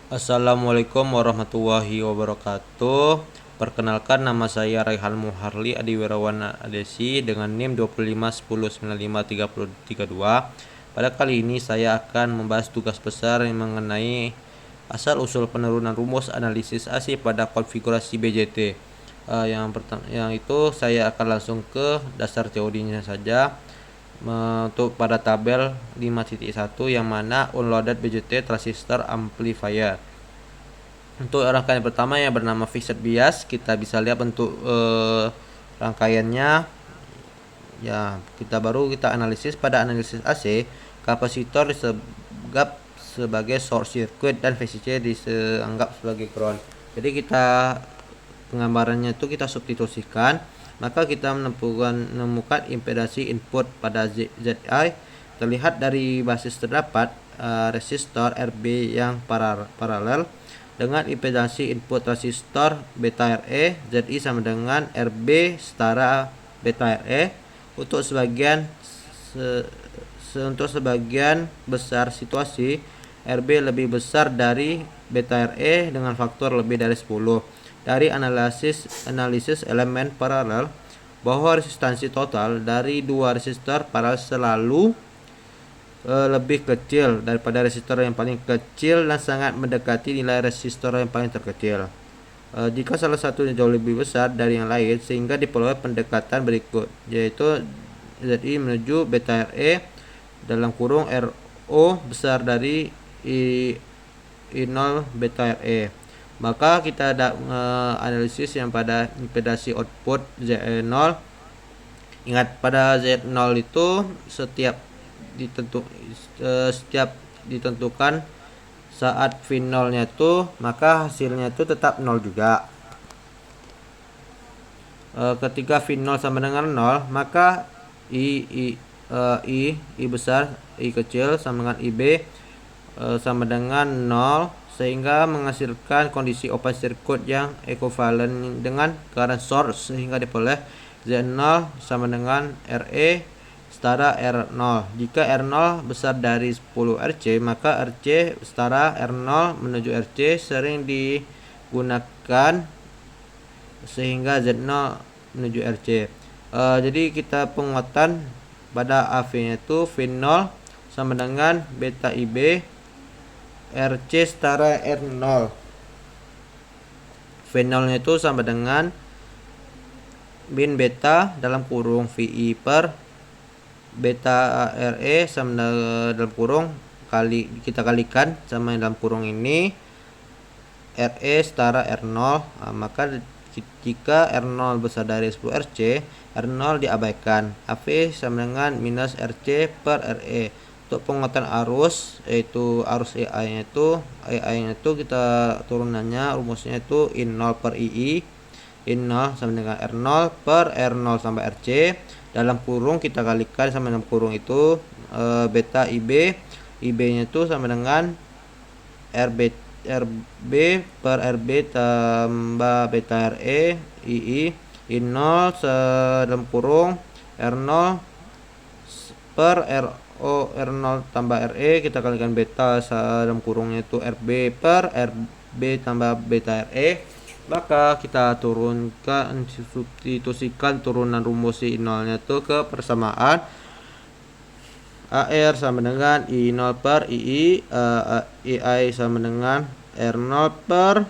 Assalamualaikum warahmatullahi wabarakatuh. Perkenalkan, nama saya Raihan Muharli Adiwirawan Adesi dengan NIM 2510953032. Pada kali ini saya akan membahas tugas besar yang mengenai asal-usul penurunan rumus analisis AC pada konfigurasi BJT. Yang itu saya akan langsung ke dasar teorinya saja. Untuk pada tabel 5.1 yang mana unloaded BJT transistor amplifier. Untuk rangkaian pertama yang bernama fixed bias, kita bisa lihat bentuk rangkaiannya. Ya, kita analisis. Pada analisis AC, kapasitor dianggap sebagai short circuit dan VCC dianggap sebagai ground. Jadi penggambarannya itu kita substitusikan, maka kita menemukan impedasi input pada ZI terlihat dari basis terdapat resistor RB yang paralel dengan impedasi input transistor beta RE. ZI sama dengan RB setara beta RE. Untuk sebagian besar situasi, RB lebih besar dari beta RE dengan faktor lebih dari 10. Dari analisis elemen paralel bahwa resistansi total dari dua resistor paralel selalu lebih kecil daripada resistor yang paling kecil dan sangat mendekati nilai resistor yang paling terkecil. Jika salah satunya jauh lebih besar dari yang lain, sehingga diperoleh pendekatan berikut, yaitu ZI menuju beta RE dalam kurung RO besar dari I0 beta RE. Maka kita ada analisis yang pada impedasi output Z0. Ingat, pada Z0 itu setiap ditentukan saat V0-nya itu, maka hasilnya itu tetap 0 juga. Ketika V0 sama dengan 0, maka I besar, I kecil sama dengan IB sama dengan 0, sehingga menghasilkan kondisi open circuit yang ekuivalen dengan current source, sehingga diperoleh Z0 sama dengan RE setara R0. Jika R0 besar dari 10 RC, maka RC setara R0 menuju RC sering digunakan sehingga Z0 menuju RC. Jadi kita penguatan pada AV nya itu V0 sama dengan beta IB RC setara R0. V0 nya itu sama dengan min beta dalam kurung VI per beta RE sama dalam kurung kita kalikan sama dalam kurung ini RE setara R0. Maka jika R0 besar dari 10 RC, R0 diabaikan. AV sama dengan minus RC per RE. Untuk penguatan arus, yaitu arus EI nya itu kita turunannya rumusnya itu I0 per II. I0 sama dengan R0 per R0 sampai RC dalam kurung kita kalikan sama dalam kurung itu beta IB. IB nya itu sama dengan RB per RB tambah beta RE II. I0 dalam kurung R0 per R0 tambah RE kita kalikan beta dalam kurungnya itu RB per RB tambah beta RE. Maka kita substitusikan turunan rumus I0 nya itu ke persamaan AR sama dengan I0 per II, I sama dengan R0 per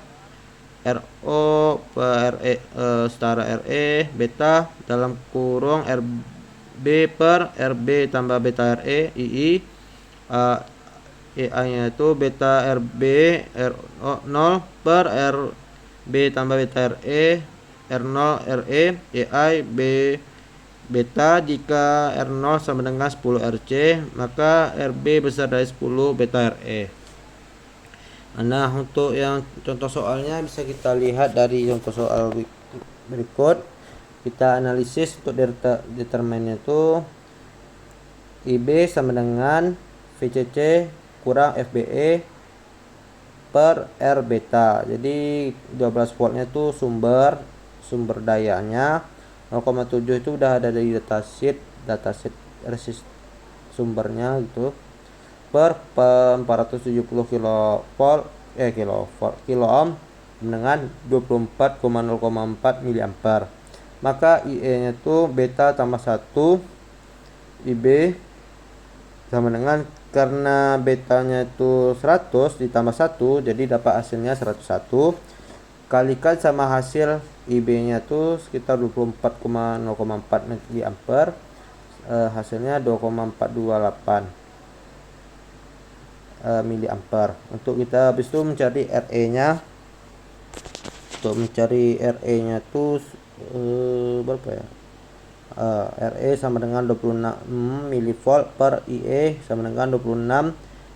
RO per RE setara RE beta dalam kurung RB per RB tambah beta RE II. EI nya itu beta RB R0 per RB tambah beta RE R0 RE EI B beta. Jika R0 sama dengan 10 RC, maka RB besar dari 10 beta RE. Nah, untuk yang contoh soalnya bisa kita lihat dari contoh soal berikut. Kita analisis untuk determinnya itu IB sama dengan VCC kurang FBE per R beta. Jadi 12 voltnya itu sumber dayanya 0,7 itu udah ada dari datasheet resist sumbernya gitu per 470 kV kilo ohm dengan 24,0,4 mA. Maka IE nya itu beta tambah 1 IB sama dengan, karena betanya itu 100 ditambah 1 jadi dapat hasilnya 101, kalikan sama hasil IB nya itu sekitar 24,0,4 mA, hasilnya 2,428 mA. Untuk kita habis itu mencari RE nya. Untuk mencari RE nya itu berapa ya, RE sama dengan 26 mV per IE sama dengan 26.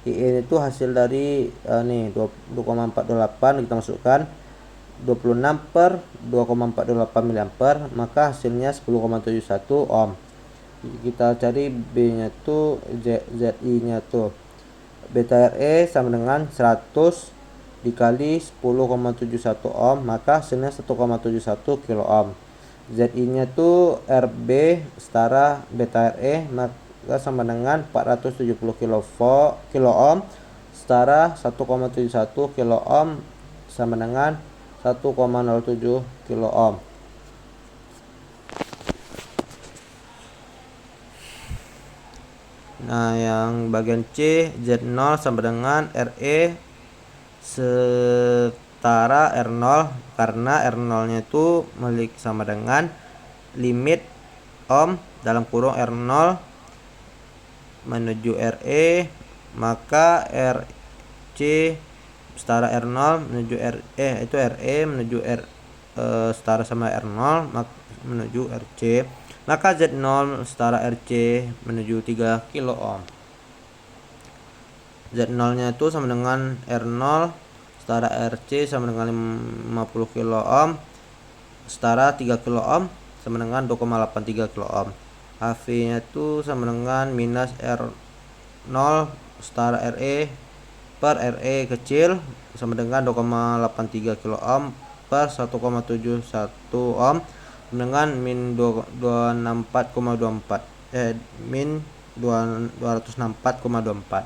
IE itu hasil dari nih 2,428, kita masukkan 26 per 2,428 mA, maka hasilnya 10,71 ohm. Kita cari B nya tuh, ZI nya tuh, beta RE sama dengan 100 dikali 10,71 ohm, maka hasilnya 1,71 kilo ohm. ZI nya tuh RB setara beta RE, maka sama dengan 470 kilo ohm setara 1,71 kilo ohm sama dengan 1,07 kilo ohm. Nah, yang bagian C, Z0 sama dengan RE setara R0, karena R0 nya itu memiliki sama dengan limit ohm dalam kurung R0 menuju RE, maka RC setara R0 menuju itu RE menuju setara sama R0 menuju RC, maka Z0 setara RC menuju 3 kilo ohm. Z0 nya itu sama dengan R0 setara RC sama dengan 50 kilo ohm setara 3 kilo ohm sama dengan 2,83 kilo ohm. HV nya itu sama dengan minus R0 setara RE per RE kecil sama dengan 2,83 kilo ohm per 1,71 ohm dengan min 264,24 min 264,24.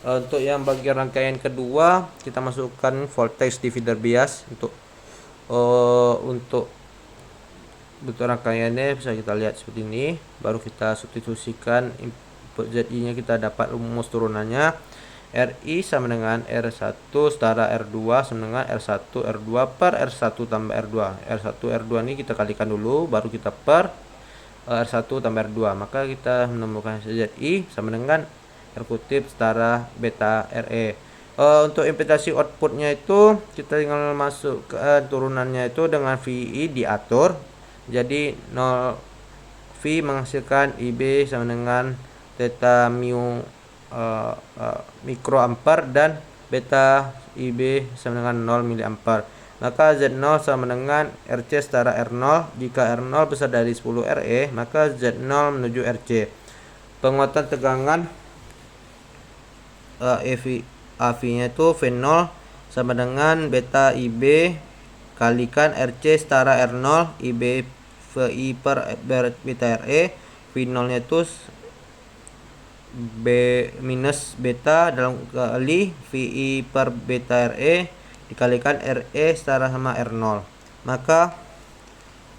Untuk yang bagian rangkaian kedua, kita masukkan voltage divider bias untuk bentuk rangkaiannya bisa kita lihat seperti ini. Baru kita substitusikan input ZI nya, kita dapat rumus turunannya. RI sama dengan R1 setara R2 sama dengan R1 R2 per R1 tambah R2. R1 R2 ini kita kalikan dulu, baru kita per R1 tambah R2, maka kita menemukan ZI sama dengan R kutip setara beta RE. Untuk impedasi outputnya itu kita tinggal masuk ke turunannya itu dengan VI diatur, jadi 0 V menghasilkan IB sama dengan theta mu mikroampere dan beta IB sama dengan 0 mA. Maka Z0 sama dengan RC setara R0. Jika R0 besar dari 10 RE, maka Z0 menuju RC. Penguatan tegangan AV nya itu V0 sama dengan beta IB kalikan RC setara R0 IB VI per beta RE. V0 nya itu B minus beta dalam kali VI per beta RE dikalikan RE setara sama R0, maka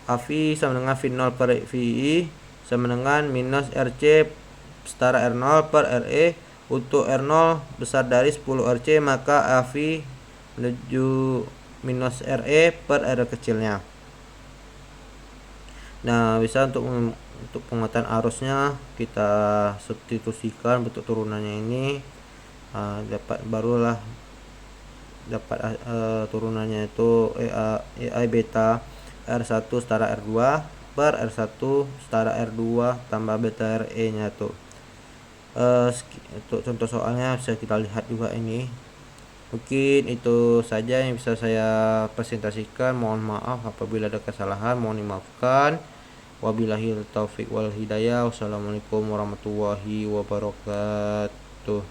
AV sama dengan V0 per VI sama dengan minus RC setara R0 per RE. Untuk R0 besar dari 10 RC, maka AV menuju minus RE per R kecilnya. Nah, bisa untuk penguatan arusnya kita substitusikan bentuk turunannya ini, barulah dapat turunannya itu EI beta R1 setara R2 per R1 setara R2 tambah beta RE nya tuh. Untuk contoh soalnya bisa kita lihat juga ini. Mungkin itu saja yang bisa saya presentasikan. Mohon maaf apabila ada kesalahan, mohon dimaafkan. Wabillahi taufik wal hidayah. Wassalamualaikum warahmatullahi wabarakatuh.